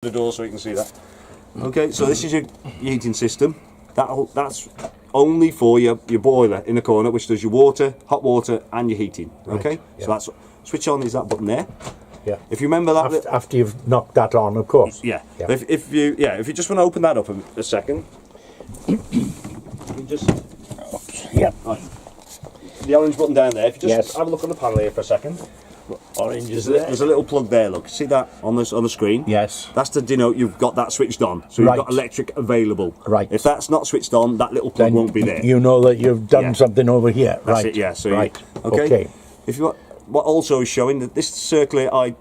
the door so you can see that. Okay, so this is your heating system. That's only for your boiler in the corner, which does your water, hot water, and your heating. Okay, right, yeah. so that's switch on is that button there. Yeah. If you remember that after you've knocked that on, of course. Yeah. Yeah. If you just want to open that up a second, you just Yeah. the orange button down there. If you just Yes. have a look on the panel here for a second. Orange is There's a little plug there. Look, see that on the screen? Yes. That's to denote you've got that switched on, so you've Right. got electric available. Right. If that's not switched on, that little plug Then won't be there. you know that you've done Yeah. something over here. That's right. it. Yeah. So right. okay. If you want, what also is showing that this circular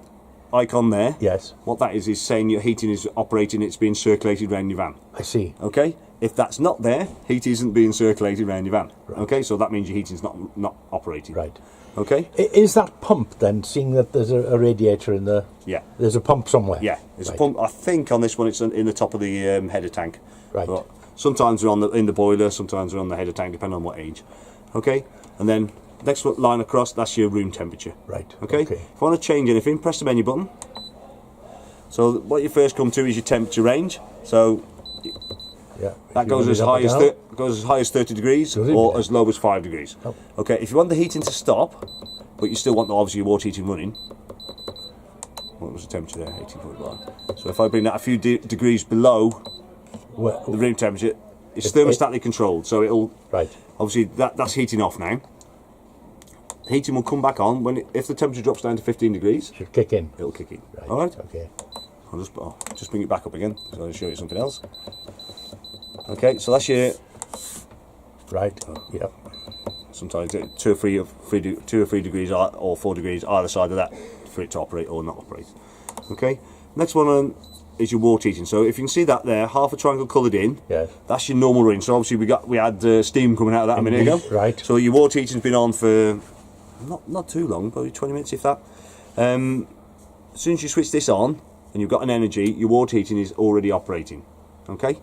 icon there. Yes. What that is saying your heating is operating. It's being circulated around your van. I see. Okay. If that's not there, heat isn't being circulated around your van. Right. Okay. So that means your heating's not operating. Right. Okay. Is that pump then, seeing that there's a radiator in the... Yeah. There's a pump somewhere? Yeah. There's right. a pump. I think on this one it's in the top of the header tank. Right. But sometimes they're in the boiler. Sometimes they're on the header tank, depending on what age. Okay. And then next line across, that's your room temperature. Right. Okay. If you want to change anything, press the menu button. So what you first come to is your temperature range. So Yeah. that goes as high as 30 degrees or as low as 5 degrees. Oh. Okay. If you want the heating to stop, but you still want obviously your water heating running. What was the temperature there? 18.1. So if I bring that a few degrees below the room temperature, it's thermostatically controlled. So it'll obviously that's heating off now. Heating will come back on if the temperature drops down to 15 degrees. Should kick in. It'll kick in. Right. All right. Okay. I'll just bring it back up again. So I'll show you something else. Okay. So that's your Right. Yep. sometimes 2 or 3 degrees or 4 degrees either side of that for it to operate or not operate. Okay. Next one is your water heating. So if you can see that there, half a triangle coloured in. Yes. That's your normal range. So obviously we had steam coming out of that a minute ago. Right. So your water heating's been on for not too long, probably 20 minutes if that. As soon as you switch this on and you've got an energy, your water heating is already operating. Okay.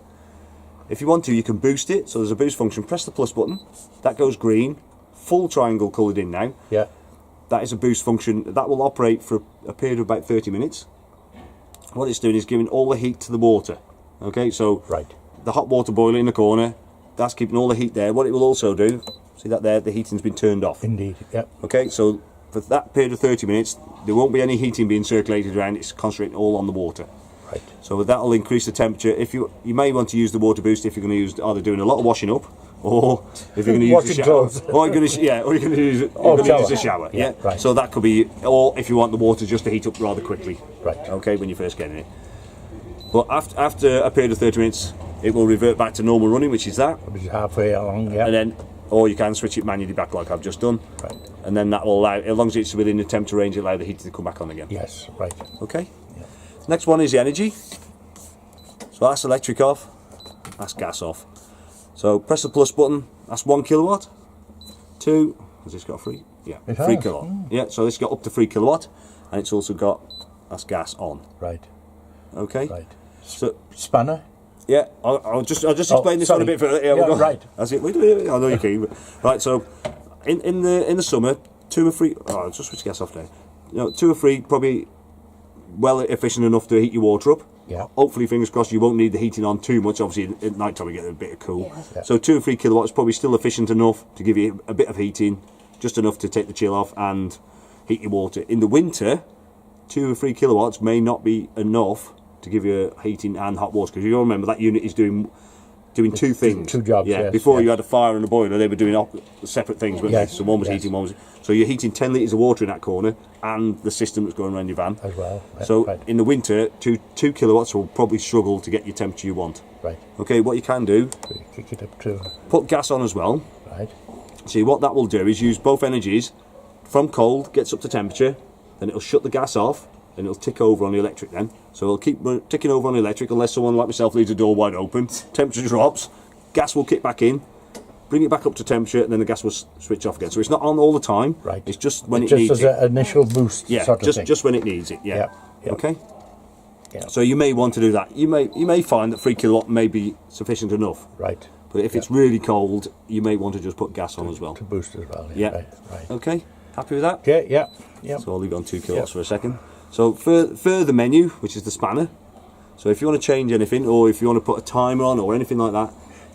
If you want to, you can boost it. So there's a boost function. Press the plus button. That goes green. Full triangle coloured in now. Yeah. That is a boost function. That will operate for a period of about 30 minutes. What it's doing is giving all the heat to the water. Okay, so the hot water boiler in the corner, that's keeping all the heat there. What it will also do, see that there, the heating's been turned off. Indeed, yep. Okay, so for that period of 30 minutes, there won't be any heating being circulated around. It's concentrating all on the water. Right. So that will increase the temperature. If you may want to use the water boost if you're going to use either doing a lot of washing up, or if you're going to use the shower, or you're going to use the shower. Yeah. Right. So that could be, or if you want the water just to heat up rather quickly. Right. Okay, when you first get in it. But after a period of 30 minutes, it will revert back to normal running, which is that. Which is halfway along. Yeah. And then, or you can switch it manually back like I've just done. Right. And then that will allow, as long as it's within the temperature range, it'll allow the heat to come back on again. Yes. Right. Okay. Yeah. Next one is the energy. So that's electric off. That's gas off. So press the plus button. That's 1 kilowatt. 2. Has this got 3? Yeah. 3 kilowatt. Yeah. So this got up to 3 kilowatt, and it's also got that's gas on. Right. Okay. Right. So spanner. Yeah. I'll just explain this one a bit further. Yeah. We'll go. Right. That's it. I know you can. Right. So in the summer, 2 or 3. Oh, I'll just switch gas off now. 2 or 3 probably well efficient enough to heat your water up. Yeah. Hopefully, fingers crossed, you won't need the heating on too much. Obviously, at night time we get a bit of cool. Yeah. So 2 or 3 kilowatts probably still efficient enough to give you a bit of heating, just enough to take the chill off and heat your water. In the winter, 2 or 3 kilowatts may not be enough to give you heating and hot water, because you'll remember that unit is doing 2 things. 2 jobs. Yeah. Yes, Before you had a fire and a boiler, they were doing separate things, weren't yes, they? So one was heating, one was. So you're heating 10 litres of water in that corner, and the system that's going around your van as well. So in the winter, 2 kilowatts will probably struggle to get your temperature you want. Right. Okay, what you can do, kick it up to. Put gas on as well. Right. See, what that will do is use both energies. From cold, gets up to temperature, then it'll shut the gas off, and it'll tick over on the electric then. So it'll keep ticking over on the electric unless someone like myself leaves the door wide open. Temperature drops, gas will kick back in, bring it back up to temperature, and then the gas will switch off again. So it's not on all the time. Right. It's just when it needs it. Just as an initial boost. Yeah. Sort of thing. Just when it needs it. Yeah. Yep. Okay. Yeah. So you may want to do that. You may find that 3 kilowatt may be sufficient enough. Right. But if it's really cold, you may want to just put gas on as well. To boost as well. Yeah. Right. Okay. Happy with that? Okay. Yeah. Yeah. So I'll leave it on 2 kilowatts for a second. So further menu, which is the spanner. So if you want to change anything, or if you want to put a timer on or anything like that,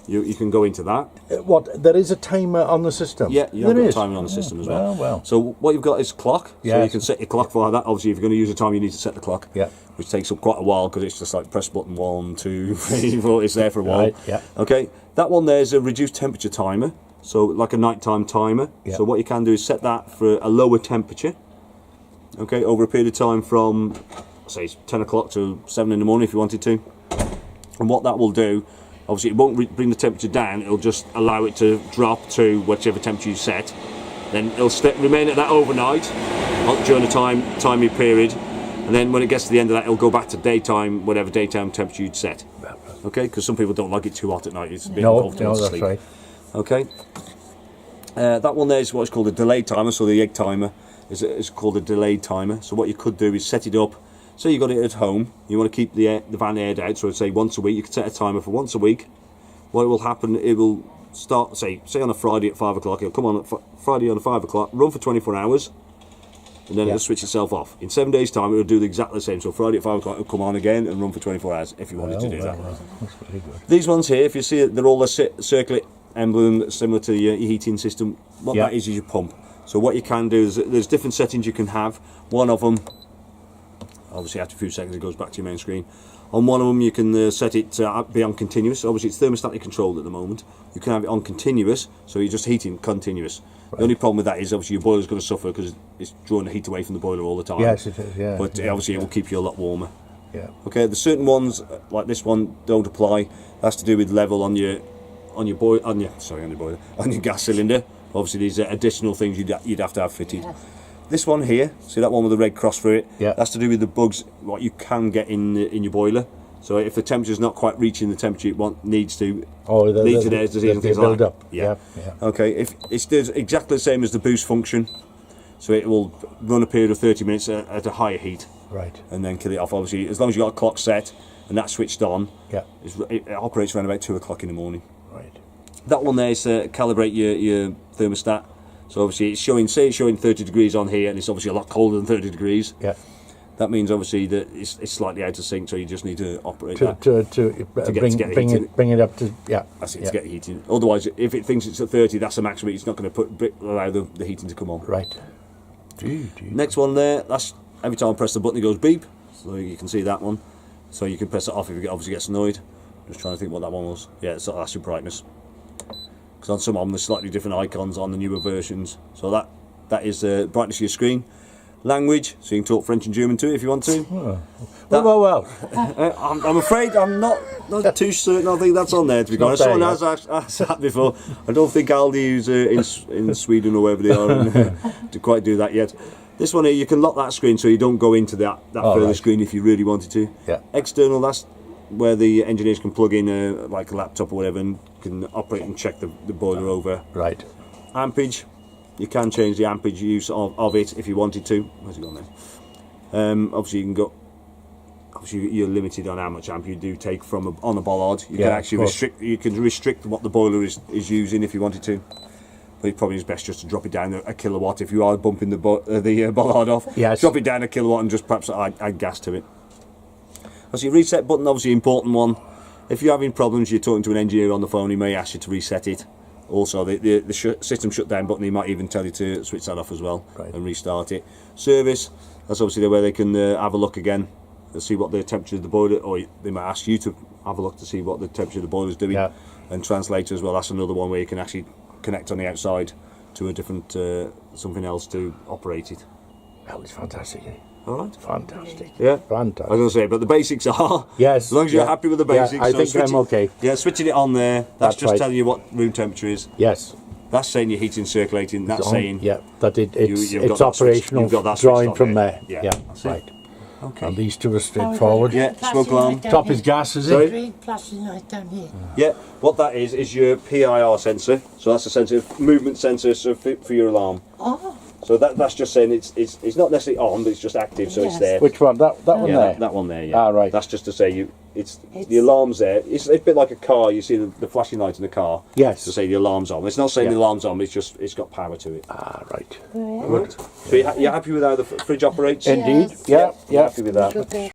you can go into that. What? There is a timer on the system? Yeah, you have got a timer on the system as well. Well. So what you've got is a clock. So Yes. you can set your clock for that. Obviously, if you're going to use a timer, you need to set the clock. Yeah. Which takes up quite a while because it's just like press button 1, 2, 3, 4. It's there for a while. Right, yeah. Okay. That one there is a reduced temperature timer. So like a nighttime timer. Yeah. So what you can do is set that for a lower temperature. Okay, over a period of time from say 10 o'clock to 7 in the morning if you wanted to. And what that will do, obviously it won't bring the temperature down, it'll just allow it to drop to whichever temperature you set. Then it'll remain at that overnight during the timing period, and then when it gets to the end of that, it'll go back to daytime, whatever daytime temperature you'd set. Okay, because some people don't like it too hot at night. It's a bit uncomfortable to that's sleep. right. Okay. That one there is what's called a delayed timer, so the egg timer is called a delayed timer. So what you could do is set it up. Say you got it at home, you want to keep the van aired out, so say once a week, you could set a timer for once a week. What will happen, it will start, say on a Friday at 5 o'clock, it'll come on at Friday on 5 o'clock, run for 24 hours, and then it'll switch itself off. In 7 days' time, it'll do exactly the same. So Friday at 5 o'clock, it'll come on again and run for 24 hours if you wanted to do that. That's very good. These ones here, if you see it, they're all a circular emblem similar to your heating system. What that is your pump. So what you can do is there's different settings you can have. One of them, obviously after a few seconds it goes back to your main screen. On one of them you can set it to be on continuous. Obviously it's thermostatically controlled at the moment. You can have it on continuous, so you're just heating continuous. Right. The only problem with that is obviously your boiler's going to suffer because it's drawing the heat away from the boiler all the time. Yes, it is, yeah. But obviously it will keep you a lot warmer. Yeah. Okay, there's certain ones like this one don't apply. That's to do with level on your gas cylinder. Obviously these are additional things you'd have to have fitted. Yes. This one here, see that one with the red cross through it? Yeah. That's to do with the bugs what you can get in your boiler. So if the temperature's not quite reaching the temperature it needs to, build up. Yeah. Okay, if it does exactly the same as the boost function, so it will run a period of 30 minutes at a higher heat. Right. And then kill it off. Obviously, as long as you've got a clock set and that's switched on, it operates around about 2 o'clock in the morning. Right. That one there is to calibrate your thermostat. So obviously it's showing 30 degrees on here, and it's obviously a lot colder than 30 degrees. Yeah. That means obviously that it's slightly out of sync, so you just need to operate to bring it up to That's it, to get the heating. Otherwise, if it thinks it's at 30, that's the maximum. It's not going to allow the heating to come on. Right. Next one there. That's every time I press the button, it goes beep. So you can see that one. So you can press it off if it obviously gets annoyed. Just trying to think what that one was. Yeah, so that's your brightness. Because on some of them there's slightly different icons on the newer versions. So that is the brightness of your screen. Language, so you can talk French and German too if you want to. Well. I'm afraid I'm not too certain. I think that's on there, to be honest. Someone has asked that before. I don't think Aldi, who's in Sweden or wherever they are, to quite do that yet. This one here, you can lock that screen so you don't go into that further screen if you really wanted to. Yeah. External, that's where the engineers can plug in like a laptop or whatever and can operate and check the boiler over. Right. Ampage, you can change the ampage use of it if you wanted to. Where's it gone then? Obviously you can go. Obviously you're limited on how much amp you do take from on a bollard. You can actually restrict. You can restrict what the boiler is using if you wanted to. But it probably is best just to drop it down a kilowatt if you are bumping the bollard off. Yes. Drop it down a kilowatt and just perhaps add gas to it. So your reset button, obviously important one. If you're having problems, you're talking to an engineer on the phone, he may ask you to reset it. Also, the system shutdown button, he might even tell you to switch that off as well and restart it. Service, that's obviously where they can have a look again and see what the temperature of the boiler, or they might ask you to have a look to see what the temperature of the boiler is doing. Yeah. And translator as well, that's another one where you can actually connect on the outside to a different something else to operate it. That was fantastic. Alright. Fantastic. Yeah. Fantastic. I was going to say, but the basics are. Yes. As long as you're happy with the basics. Yeah, I think I'm okay. Yeah, switching it on there. That's just telling you what room temperature is. Yes. That's saying your heating's circulating. That's saying. Yeah, that it's operational. Drawing from there. Yeah. Right. Okay. And these two are straightforward. Yeah, smoke alarm. Top is gas, is it? Green flashing light down here. Yeah, what that is your PIR sensor. So that's a sensor, movement sensor for your alarm. Oh. So that's just saying it's not necessarily on, but it's just active, so it's there. Which one? That one there? That one there, yeah. Ah, right. That's just to say it's the alarm's there. It's a bit like a car, you see the flashing light in the car. Yes. To say the alarm's on. It's not saying the alarm's on, it's got power to it. Ah, right. Right. So you're happy with how the fridge operates? Indeed. Yeah. You're happy with that?